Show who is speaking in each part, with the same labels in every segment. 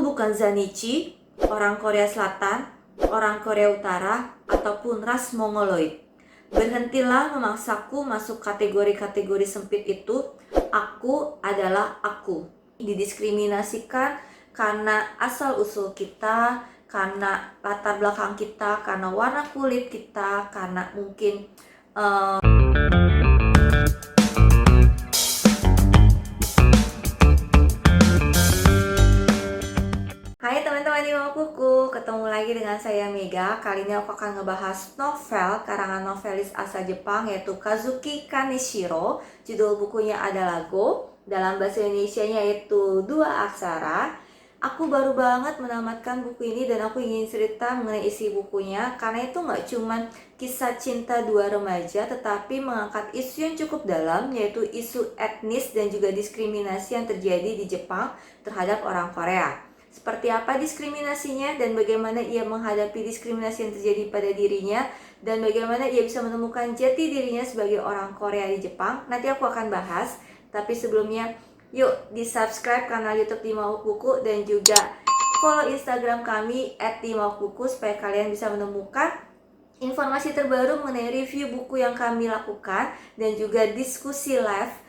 Speaker 1: Aku bukan Zanichi, orang Korea Selatan, orang Korea Utara, ataupun ras Mongoloid. Berhentilah memaksaku masuk kategori-kategori sempit itu. Aku adalah aku. Didiskriminasikan karena asal-usul kita, karena latar belakang kita, karena warna kulit kita, karena mungkin Hai teman-teman di Mama Kuku, ketemu lagi dengan saya Mega. Kali ini aku akan ngebahas novel karangan novelis asal Jepang yaitu Kazuki Kaneshiro. Judul bukunya adalah Go, dalam bahasa Indonesianya yaitu dua aksara. Aku baru banget menamatkan buku ini dan aku ingin cerita mengenai isi bukunya karena itu nggak cuma kisah cinta dua remaja tetapi mengangkat isu yang cukup dalam yaitu isu etnis dan juga diskriminasi yang terjadi di Jepang terhadap orang Korea. Seperti apa diskriminasinya dan bagaimana ia menghadapi diskriminasi yang terjadi pada dirinya dan bagaimana ia bisa menemukan jati dirinya sebagai orang Korea di Jepang. Nanti aku akan bahas, tapi sebelumnya yuk di subscribe kanal YouTube di Mau Kuku dan juga follow Instagram kami @dimaukuku supaya kalian bisa menemukan informasi terbaru mengenai review buku yang kami lakukan dan juga diskusi live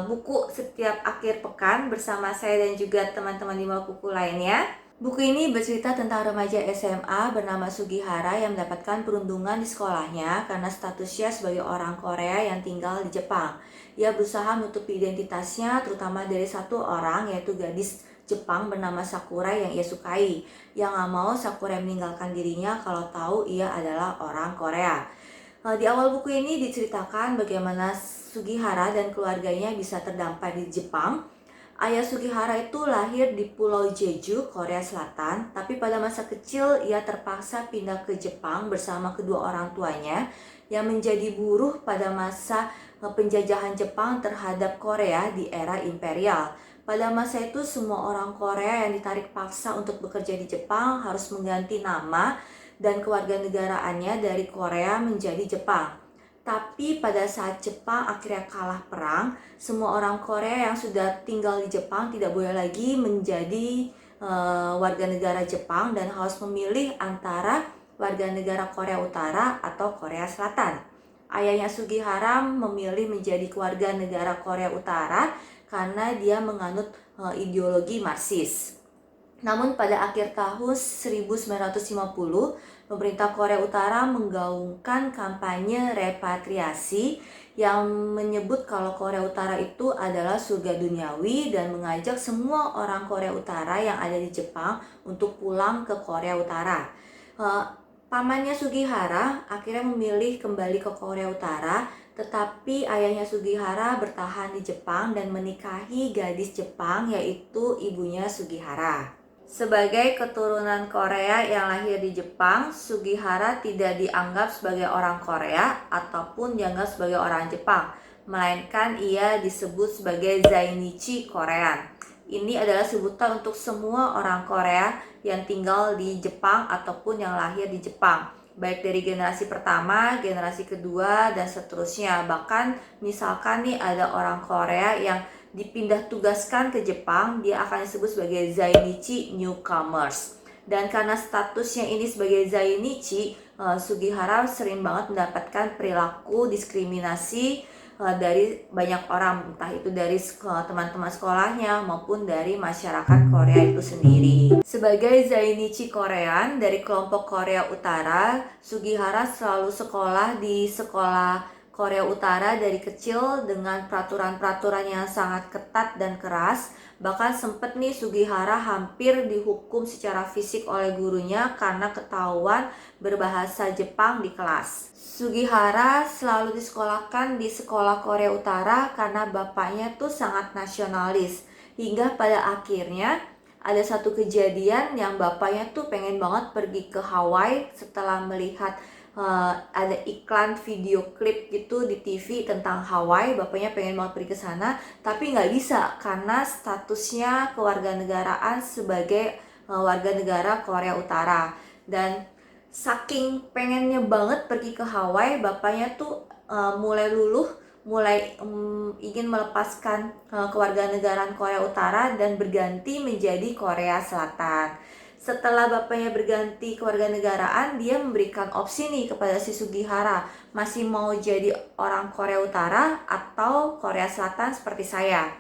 Speaker 1: buku setiap akhir pekan bersama saya dan juga teman-teman di Mau Kuku lainnya. Buku ini bercerita tentang remaja SMA bernama Sugihara yang mendapatkan perundungan di sekolahnya karena statusnya sebagai orang Korea yang tinggal di Jepang. Ia berusaha menutupi identitasnya terutama dari satu orang yaitu gadis Jepang bernama Sakura yang ia sukai. Yang gak mau Sakura meninggalkan dirinya kalau tahu ia adalah orang Korea. Di awal buku ini diceritakan bagaimana Sugihara dan keluarganya bisa terdampar di Jepang. Ayah Sugihara itu lahir di Pulau Jeju, Korea Selatan, tapi pada masa kecil ia terpaksa pindah ke Jepang bersama kedua orang tuanya yang menjadi buruh pada masa penjajahan Jepang terhadap Korea di era imperial. Pada masa itu semua orang Korea yang ditarik paksa untuk bekerja di Jepang harus mengganti nama dan kewarganegaraannya dari Korea menjadi Jepang. Tapi pada saat Jepang akhirnya kalah perang, semua orang Korea yang sudah tinggal di Jepang tidak boleh lagi menjadi warga negara Jepang dan harus memilih antara warga negara Korea Utara atau Korea Selatan. Ayahnya Sugihara memilih menjadi warga negara Korea Utara karena dia menganut ideologi Marxis. Namun pada akhir tahun 1950, pemerintah Korea Utara menggaungkan kampanye repatriasi yang menyebut kalau Korea Utara itu adalah surga duniawi dan mengajak semua orang Korea Utara yang ada di Jepang untuk pulang ke Korea Utara. Pamannya Sugihara akhirnya memilih kembali ke Korea Utara, tetapi ayahnya Sugihara bertahan di Jepang dan menikahi gadis Jepang yaitu ibunya Sugihara. Sebagai keturunan Korea yang lahir di Jepang, Sugihara tidak dianggap sebagai orang Korea ataupun dianggap sebagai orang Jepang, melainkan ia disebut sebagai Zainichi Korean. Ini adalah sebutan untuk semua orang Korea yang tinggal di Jepang ataupun yang lahir di Jepang, baik dari generasi pertama, generasi kedua, dan seterusnya. Bahkan misalkan nih ada orang Korea yang dipindah tugaskan ke Jepang, dia akan disebut sebagai Zainichi Newcomers. Dan karena statusnya ini sebagai Zainichi, Sugihara sering banget mendapatkan perilaku diskriminasi dari banyak orang, entah itu dari teman-teman sekolahnya maupun dari masyarakat Korea itu sendiri. Sebagai Zainichi Korean dari kelompok Korea Utara, Sugihara selalu sekolah di sekolah Korea Utara dari kecil dengan peraturan-peraturan yang sangat ketat dan keras. Bahkan sempat nih Sugihara hampir dihukum secara fisik oleh gurunya karena ketahuan berbahasa Jepang di kelas. Sugihara selalu disekolahkan di sekolah Korea Utara karena bapaknya tuh sangat nasionalis. Hingga pada akhirnya ada satu kejadian yang bapaknya tuh pengen banget pergi ke Hawaii setelah melihat ada iklan video klip gitu di TV tentang Hawaii. Bapaknya pengen banget pergi ke sana, tapi nggak bisa karena statusnya kewarganegaraan sebagai warga negara Korea Utara. Dan saking pengennya banget pergi ke Hawaii, bapaknya tuh mulai luluh mulai ingin melepaskan kewarganegaraan Korea Utara dan berganti menjadi Korea Selatan. Setelah bapaknya berganti kewarganegaraan, dia memberikan opsi nih kepada si Sugihara, masih mau jadi orang Korea Utara atau Korea Selatan seperti saya.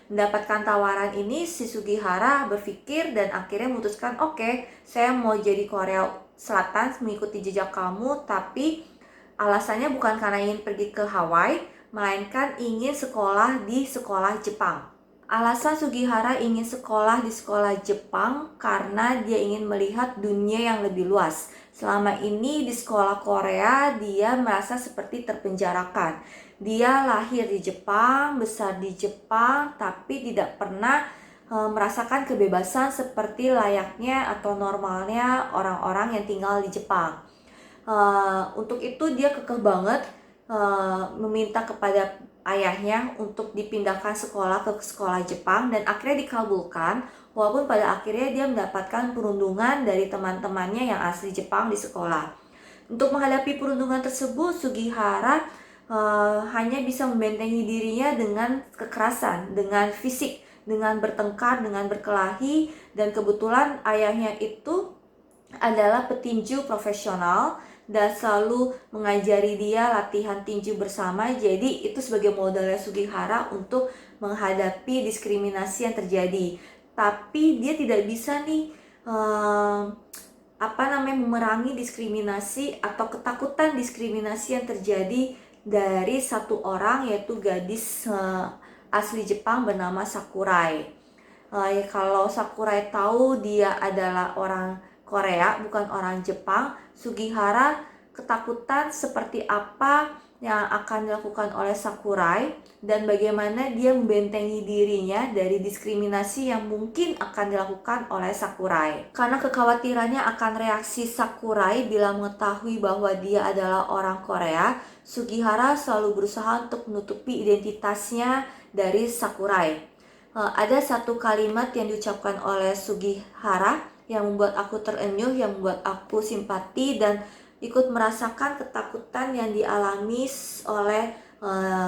Speaker 1: Mendapatkan tawaran ini, si Sugihara berpikir dan akhirnya memutuskan, oke, saya mau jadi Korea Selatan mengikuti jejak kamu, tapi alasannya bukan karena ingin pergi ke Hawaii, melainkan ingin sekolah di sekolah Jepang. Alasan Sugihara ingin sekolah di sekolah Jepang karena dia ingin melihat dunia yang lebih luas. Selama ini di sekolah Korea dia merasa seperti terpenjarakan. Dia lahir di Jepang, besar di Jepang, tapi tidak pernah merasakan kebebasan seperti layaknya atau normalnya orang-orang yang tinggal di Jepang. Untuk itu dia kekeh banget meminta kepada ayahnya untuk dipindahkan sekolah ke sekolah Jepang dan akhirnya dikabulkan, walaupun pada akhirnya dia mendapatkan perundungan dari teman-temannya yang asli Jepang di sekolah. Untuk menghadapi perundungan tersebut, Sugihara hanya bisa membentengi dirinya dengan kekerasan, dengan fisik, dengan bertengkar, dengan berkelahi, dan kebetulan ayahnya itu adalah petinju profesional dan selalu mengajari dia latihan tinju bersama. Jadi itu sebagai modalnya Sugihara untuk menghadapi diskriminasi yang terjadi. Tapi dia tidak bisa nih memerangi diskriminasi atau ketakutan diskriminasi yang terjadi dari satu orang, yaitu gadis asli Jepang bernama Sakurai. Kalau Sakurai tahu dia adalah orang Korea, bukan orang Jepang, Sugihara ketakutan seperti apa yang akan dilakukan oleh Sakurai dan bagaimana dia membentengi dirinya dari diskriminasi yang mungkin akan dilakukan oleh Sakurai. Karena kekhawatirannya akan reaksi Sakurai bila mengetahui bahwa dia adalah orang Korea, Sugihara selalu berusaha untuk menutupi identitasnya dari Sakurai. Ada satu kalimat yang diucapkan oleh Sugihara yang membuat aku terenyuh, yang membuat aku simpati dan ikut merasakan ketakutan yang dialami oleh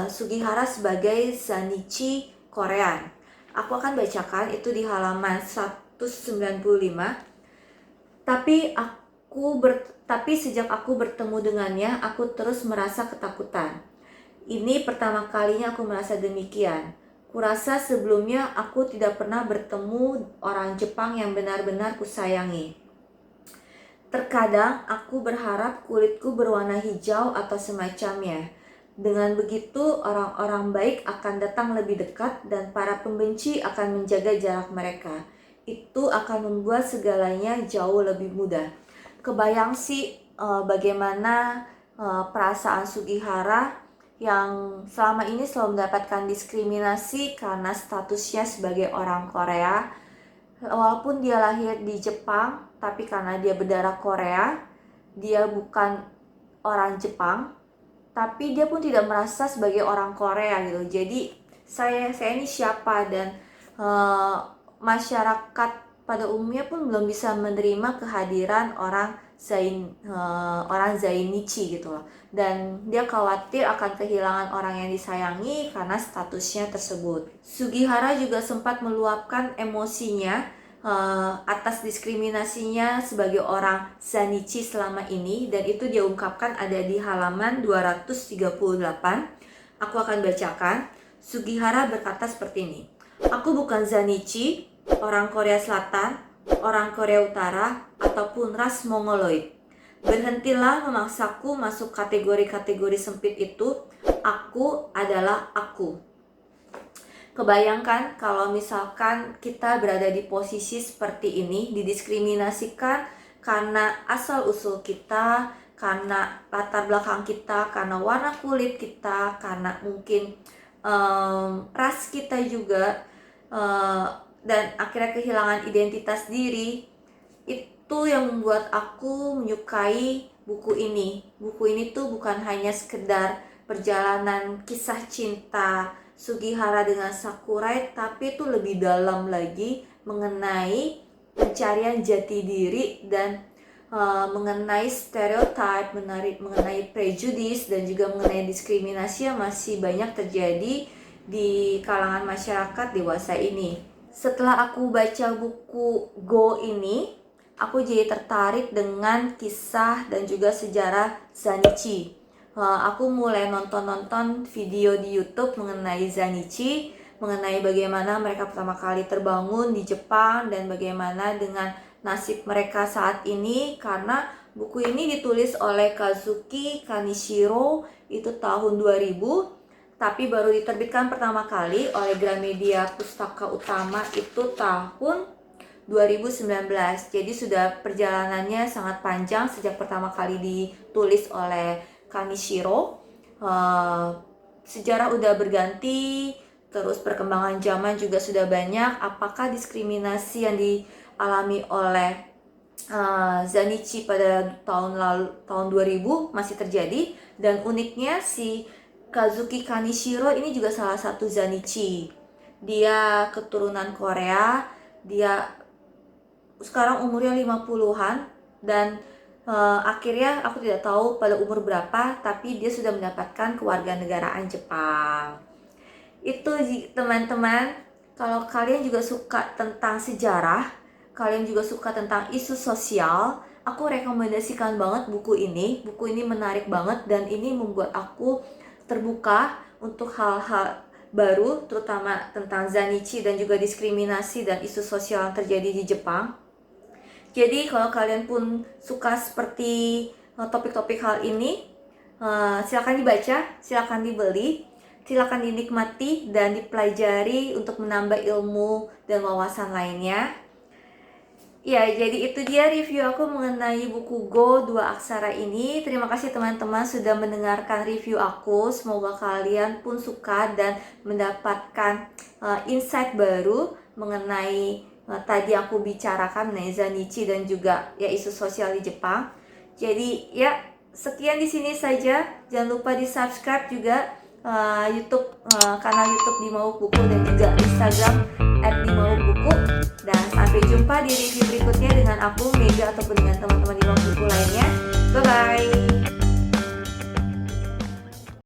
Speaker 1: Sugihara sebagai Zanichi Korean. Aku akan bacakan itu di halaman 195. Tapi sejak aku bertemu dengannya, aku terus merasa ketakutan. Ini pertama kalinya aku merasa demikian. Kurasa sebelumnya aku tidak pernah bertemu orang Jepang yang benar-benar kusayangi. Terkadang aku berharap kulitku berwarna hijau atau semacamnya. Dengan begitu orang-orang baik akan datang lebih dekat dan para pembenci akan menjaga jarak mereka. Itu akan membuat segalanya jauh lebih mudah. Kebayang sih bagaimana perasaan Sugihara yang selama ini selalu mendapatkan diskriminasi karena statusnya sebagai orang Korea. Walaupun dia lahir di Jepang, tapi karena dia berdarah Korea, dia bukan orang Jepang, tapi dia pun tidak merasa sebagai orang Korea gitu. Jadi saya ini siapa, dan masyarakat pada umumnya pun belum bisa menerima kehadiran orang Zainichi gitu loh. Dan dia khawatir akan kehilangan orang yang disayangi karena statusnya tersebut. Sugihara juga sempat meluapkan emosinya atas diskriminasinya sebagai orang Zainichi selama ini, dan itu dia ungkapkan ada di halaman 238. Aku akan bacakan. Sugihara berkata seperti ini. Aku bukan Zainichi, orang Korea Selatan, orang Korea Utara, ataupun ras Mongoloid. Berhentilah memaksaku masuk kategori-kategori sempit itu. Aku adalah aku. Kebayangkan kalau misalkan kita berada di posisi seperti ini, didiskriminasikan karena asal-usul kita, karena latar belakang kita, karena warna kulit kita, karena mungkin ras kita juga, dan akhirnya kehilangan identitas diri. Itu yang membuat aku menyukai buku ini. Buku ini tuh bukan hanya sekedar perjalanan kisah cinta Sugihara dengan Sakurai, tapi itu lebih dalam lagi mengenai pencarian jati diri dan mengenai stereotip, mengenai prejudice, dan juga mengenai diskriminasi yang masih banyak terjadi di kalangan masyarakat dewasa ini. Setelah aku baca buku Go ini, aku jadi tertarik dengan kisah dan juga sejarah Zanichi. Aku mulai nonton video di YouTube mengenai Zanichi, mengenai bagaimana mereka pertama kali terbangun di Jepang dan bagaimana dengan nasib mereka saat ini, karena buku ini ditulis oleh Kazuki Kaneshiro itu tahun 2000, tapi baru diterbitkan pertama kali oleh Gramedia Pustaka Utama itu tahun 2019. Jadi sudah perjalanannya sangat panjang sejak pertama kali ditulis oleh Kaneshiro. Sejarah udah berganti, terus perkembangan zaman juga sudah banyak. Apakah diskriminasi yang dialami oleh Zanichi pada tahun 2000 masih terjadi? Dan uniknya si Kazuki Kaneshiro ini juga salah satu Zanichi. Dia keturunan Korea, dia sekarang umurnya 50-an dan akhirnya aku tidak tahu pada umur berapa, tapi dia sudah mendapatkan kewarganegaraan Jepang. Itu teman-teman, kalau kalian juga suka tentang sejarah, kalian juga suka tentang isu sosial, aku rekomendasikan banget buku ini. Buku ini menarik banget dan ini membuat aku terbuka untuk hal-hal baru, terutama tentang Zanichi dan juga diskriminasi dan isu sosial yang terjadi di Jepang. Jadi kalau kalian pun suka seperti topik-topik hal ini, silakan dibaca, silakan dibeli, silakan dinikmati dan dipelajari untuk menambah ilmu dan wawasan lainnya. Ya, jadi itu dia review aku mengenai buku Go Dua Aksara ini. Terima kasih teman-teman sudah mendengarkan review aku. Semoga kalian pun suka dan mendapatkan insight baru mengenai tadi aku bicarakan mengenai Zanichi dan juga ya isu sosial di Jepang. Jadi ya sekian di sini saja. Jangan lupa di subscribe juga YouTube kanal YouTube Dimawuk Buku dan juga Instagram @dimawukbuku. Dan sampai jumpa di review berikutnya dengan aku Mega ataupun dengan teman-teman Dimawuk Buku lainnya. Bye bye.